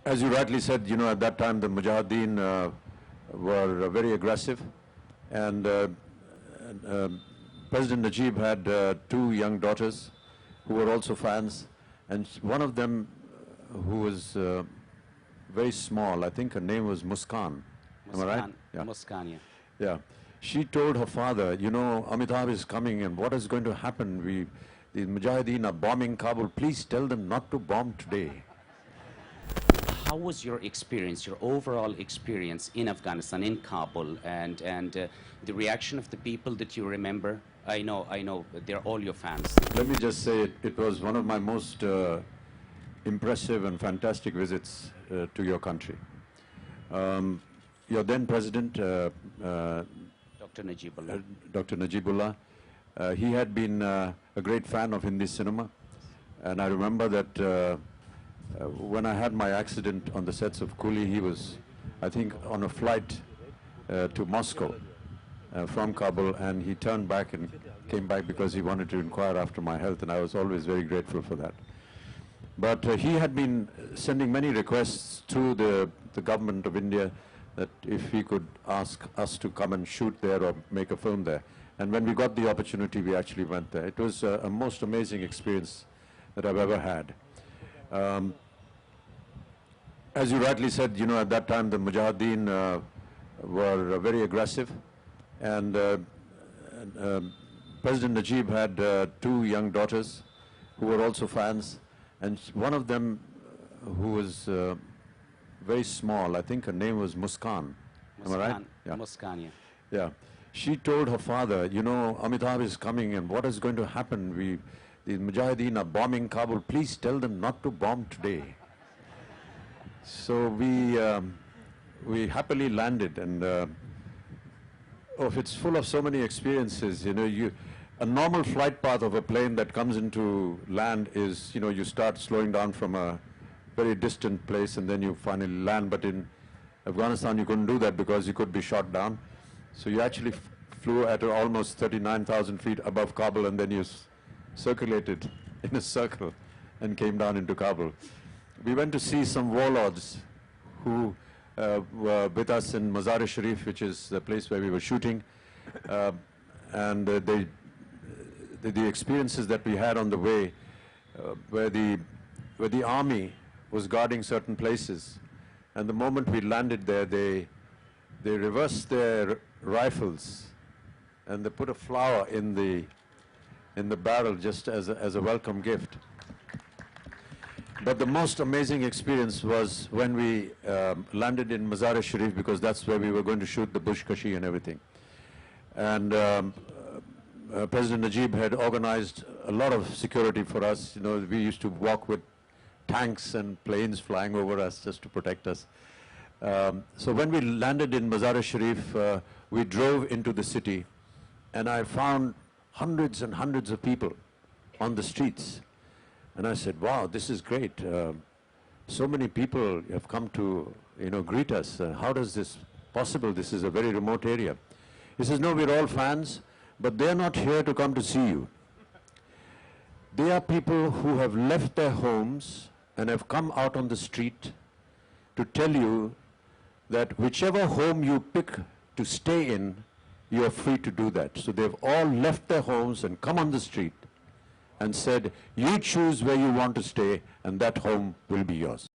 As you rightly said, at that time the Mujahideen were very aggressive, and President Najib had two young daughters who were also fans, and one of them who was very small, I think her name was Muskan. Am I right? Yeah. Muskan, yeah. Yeah. She told her father, Amitabh is coming and what is going to happen? The Mujahideen are bombing Kabul. Please tell them not to bomb today. How was your experience, your overall experience in Afghanistan, in Kabul, and the reaction of the people that you remember? I know, they're all your fans. Let me just say it was one of my most impressive and fantastic visits to your country. Your then president, Dr. Najibullah. Dr. Najibullah, he had been a great fan of Hindi cinema, and I remember that when I had my accident on the sets of Coolie, he was, I think, on a flight to Moscow from Kabul, and he turned back and came back because he wanted to inquire after my health, and I was always very grateful for that. But he had been sending many requests through the government of India that if he could ask us to come and shoot there or make a film there. And when we got the opportunity, we actually went there. It was a most amazing experience that I've ever had. As you rightly said, at that time the Mujahideen were very aggressive, and President Najib had two young daughters who were also fans, and one of them who was very small, I think her name was Muskan. Am I right? Yeah. Muskan, yeah. Yeah. She told her father, Amitabh is coming and what is going to happen? The Mujahideen are bombing Kabul. Please tell them not to bomb today. So we happily landed, and it's full of so many experiences. A normal flight path of a plane that comes into land is, you start slowing down from a very distant place and then you finally land. But in Afghanistan, you couldn't do that because you could be shot down. So you actually flew at almost 39,000 feet above Kabul, and then you circulated in a circle and came down into Kabul. We went to see some warlords who were with us in Mazar-e-Sharif, which is the place where we were shooting. And the experiences that we had on the way, where the army was guarding certain places, and the moment we landed there, they reversed their rifles and they put a flower in the barrel just as a welcome gift. But the most amazing experience was when we landed in Mazar-e-Sharif, because that's where we were going to shoot the Bushkashi and everything. And President Najib had organized a lot of security for us. We used to walk with tanks and planes flying over us just to protect us. So when we landed in Mazar-e-Sharif, we drove into the city, and I found hundreds and hundreds of people on the streets. And I said, wow, this is great. So many people have come to, greet us. How does this possible? This is a very remote area. He says, no, we're all fans, but they're not here to come to see you. They are people who have left their homes and have come out on the street to tell you that whichever home you pick to stay in, you are free to do that. So they've all left their homes and come on the street and said, you choose where you want to stay, and that home will be yours.